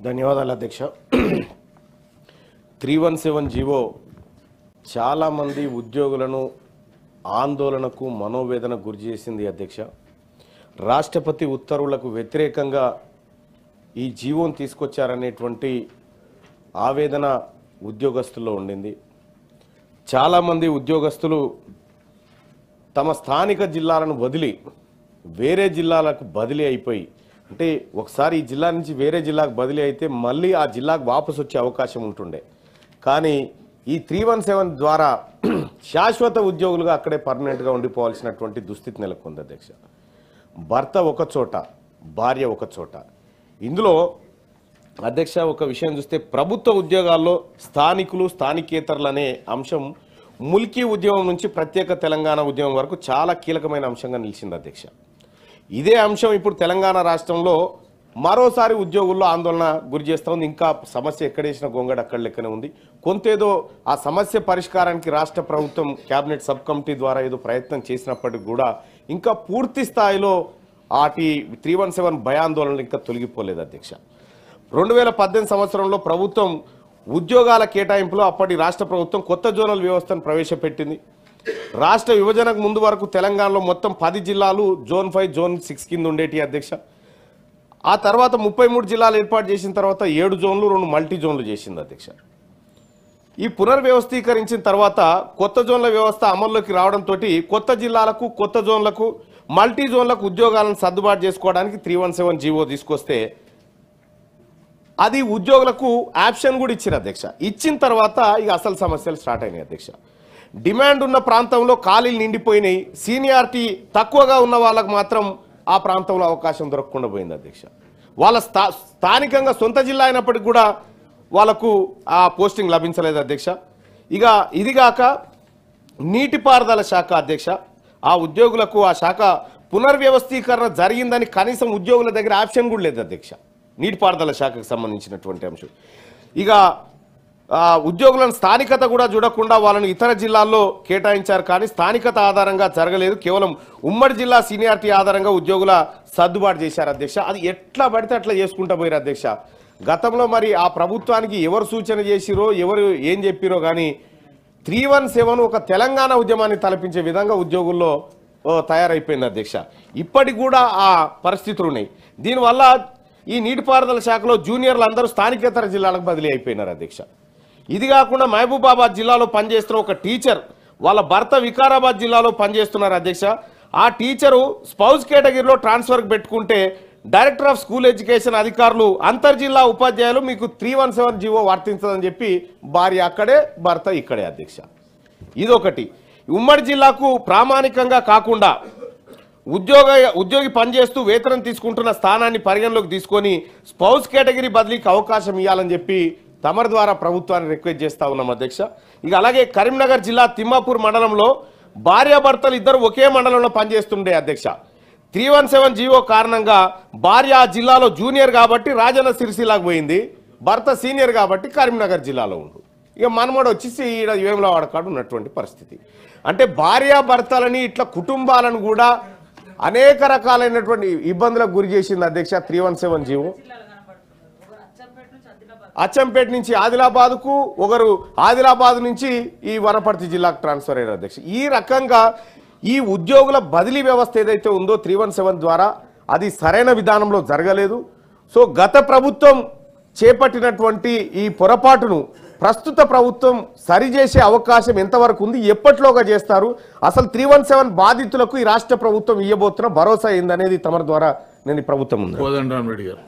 ధన్యవాదాలు అధ్యక్ష. 317 జీవో చాలామంది ఉద్యోగులను ఆందోళనకు మనోవేదనకు గురి చేసింది అధ్యక్ష. రాష్ట్రపతి ఉత్తర్వులకు వ్యతిరేకంగా ఈ జీవోను తీసుకొచ్చారనేటువంటి ఆవేదన ఉద్యోగస్తుల్లో ఉండింది. చాలామంది ఉద్యోగస్తులు తమ స్థానిక జిల్లాలను వదిలి వేరే జిల్లాలకు బదిలీ అయిపోయి, అంటే ఒకసారి ఈ జిల్లా నుంచి వేరే జిల్లాకు బదిలీ అయితే మళ్ళీ ఆ జిల్లాకు వాపసు వచ్చే అవకాశం ఉంటుండే. కానీ ఈ 317 ద్వారా శాశ్వత ఉద్యోగులుగా అక్కడే పర్మనెంట్గా ఉండిపోవాల్సినటువంటి దుస్థితి నెలకొంది అధ్యక్ష. భర్త ఒక చోట, భార్య ఒక చోట. ఇందులో అధ్యక్ష ఒక విషయం చూస్తే ప్రభుత్వ ఉద్యోగాల్లో స్థానికులు స్థానికేతరులు అనే అంశం ముల్కీ ఉద్యమం నుంచి ప్రత్యేక తెలంగాణ ఉద్యమం వరకు చాలా కీలకమైన అంశంగా నిలిచింది అధ్యక్ష. ఇదే అంశం ఇప్పుడు తెలంగాణ రాష్ట్రంలో మరోసారి ఉద్యోగుల్లో ఆందోళన గురి చేస్తూ ఉంది. ఇంకా సమస్య ఎక్కడేసిన గొంగడు అక్కడ లెక్కనే ఉంది. కొంతేదో ఆ సమస్య పరిష్కారానికి రాష్ట్ర ప్రభుత్వం కేబినెట్ సబ్ కమిటీ ద్వారా ఏదో ప్రయత్నం చేసినప్పటికీ కూడా ఇంకా పూర్తి స్థాయిలో ఆటి 317 భయాందోళనలు ఇంకా తొలగిపోలేదు అధ్యక్ష. 2018 సంవత్సరంలో ప్రభుత్వం ఉద్యోగాల కేటాయింపులో అప్పటి రాష్ట్ర ప్రభుత్వం కొత్త జోనల్ వ్యవస్థను ప్రవేశపెట్టింది. రాష్ట్ర విభజనకు ముందు వరకు తెలంగాణలో మొత్తం 10 జిల్లాలు జోన్ 5 జోన్ 6 కింద ఉండేటి అధ్యక్ష. ఆ తర్వాత 33 జిల్లాలు ఏర్పాటు చేసిన తర్వాత 7 జోన్లు 2 మల్టీ జోన్లు చేసింది అధ్యక్ష. ఈ పునర్వ్యవస్థీకరించిన తర్వాత కొత్త జోన్ల వ్యవస్థ అమల్లోకి రావడంతో కొత్త జిల్లాలకు కొత్త జోన్లకు మల్టీ జోన్లకు ఉద్యోగాలను సర్దుబాటు చేసుకోవడానికి 317 జీవో తీసుకొస్తే అది ఉద్యోగులకు ఆప్షన్ కూడా ఇచ్చారు అధ్యక్ష. ఇచ్చిన తర్వాత ఇక అసలు సమస్యలు స్టార్ట్ అయినాయి అధ్యక్ష. డిమాండ్ ఉన్న ప్రాంతంలో ఖాళీలు నిండిపోయినాయి. సీనియారిటీ తక్కువగా ఉన్న వాళ్ళకు మాత్రం ఆ ప్రాంతంలో అవకాశం దొరకకుండా పోయింది అధ్యక్ష. వాళ్ళ స్థానికంగా సొంత జిల్లా అయినప్పటికీ కూడా వాళ్ళకు ఆ పోస్టింగ్ లభించలేదు అధ్యక్ష. ఇక ఇదిగాక నీటిపారుదల శాఖ అధ్యక్ష, ఆ ఉద్యోగులకు ఆ శాఖ పునర్వ్యవస్థీకరణ జరిగిందని కనీసం ఉద్యోగుల దగ్గర ఆప్షన్ కూడా లేదు అధ్యక్ష. నీటిపారుదల శాఖకు సంబంధించినటువంటి అంశం. ఇక ఉద్యోగులను స్థానికత కూడా చూడకుండా వాళ్ళని ఇతర జిల్లాల్లో కేటాయించారు. కానీ స్థానికత ఆధారంగా జరగలేదు. కేవలం ఉమ్మడి జిల్లా సీనియారిటీ ఆధారంగా ఉద్యోగుల సర్దుబాటు చేశారు అధ్యక్ష. అది ఎట్లా పడితే అట్లా చేసుకుంటూ పోయారు అధ్యక్ష. గతంలో మరి ఆ ప్రభుత్వానికి ఎవరు సూచన చేసిరో ఎవరు ఏం చెప్పిరో కానీ 317 ఒక తెలంగాణ ఉద్యమాన్ని తలపించే విధంగా ఉద్యోగుల్లో తయారైపోయింది అధ్యక్ష. ఇప్పటికి కూడా ఆ పరిస్థితులు ఉన్నాయి. దీనివల్ల ఈ నీటిపారుదల శాఖలో జూనియర్లు అందరూ స్థానికేతర జిల్లాలకు బదిలీ అయిపోయినారు అధ్యక్ష. ఇది కాకుండా మహబూబాబాద్ జిల్లాలో పనిచేస్తున్న ఒక టీచర్ వాళ్ళ భర్త వికారాబాద్ జిల్లాలో పనిచేస్తున్నారు అధ్యక్ష. ఆ టీచరు స్పౌస్ కేటగిరీలో ట్రాన్స్ఫర్కి పెట్టుకుంటే డైరెక్టర్ ఆఫ్ స్కూల్ ఎడ్యుకేషన్ అధికారులు అంతర్జిల్లా ఉపాధ్యాయులు మీకు 317 జీవో వర్తించదని చెప్పి భార్య అక్కడే భర్త ఇక్కడే అధ్యక్ష. ఇదొకటి. ఉమ్మడి జిల్లాకు ప్రామాణికంగా కాకుండా ఉద్యోగి పనిచేస్తూ వేతనం తీసుకుంటున్న స్థానాన్ని పరిగణలోకి తీసుకొని స్పౌస్ కేటగిరీ బదిలీకి అవకాశం ఇవ్వాలని చెప్పి తమరి ద్వారా ప్రభుత్వాన్ని రిక్వెస్ట్ చేస్తా ఉన్నాం అధ్యక్ష. ఇక అలాగే కరీంనగర్ జిల్లా తిమ్మాపూర్ మండలంలో భార్యాభర్తలు ఇద్దరు ఒకే మండలంలో పనిచేస్తుండే అధ్యక్ష. 317 జీవో కారణంగా భార్య ఆ జిల్లాలో జూనియర్ కాబట్టి రాజన్న సిరిసిల్లాకు పోయింది, భర్త సీనియర్ కాబట్టి కరీంనగర్ జిల్లాలో ఉండు. ఇక మనమోడు వచ్చేసి ఈడ వేములవాడ కాడ ఉన్నటువంటి పరిస్థితి. అంటే భార్యాభర్తలని ఇట్లా కుటుంబాలను కూడా అనేక రకాలైనటువంటి ఇబ్బందులకు గురి చేసింది అధ్యక్ష 317 జీవో. అచ్చంపేట నుంచి ఆదిలాబాద్కు, ఒకరు ఆదిలాబాద్ నుంచి ఈ వనపర్తి జిల్లాకు ట్రాన్స్ఫర్ అయ్యారు అధ్యక్ష. ఈ రకంగా ఈ ఉద్యోగుల బదిలీ వ్యవస్థ ఏదైతే ఉందో 317 ద్వారా అది సరైన విధానంలో జరగలేదు. సో గత ప్రభుత్వం చేపట్టినటువంటి ఈ పొరపాటును ప్రస్తుత ప్రభుత్వం సరిచేసే అవకాశం ఎంతవరకు ఉంది, ఎప్పటిలోగా చేస్తారు, అసలు 317 బాధితులకు ఈ రాష్ట్ర ప్రభుత్వం ఇవ్వబోతున్న భరోసా ఏందనేది తమ ద్వారా నేను ఈ ప్రభుత్వం ఉంది. కోదండరామ్ రెడ్డి గారు.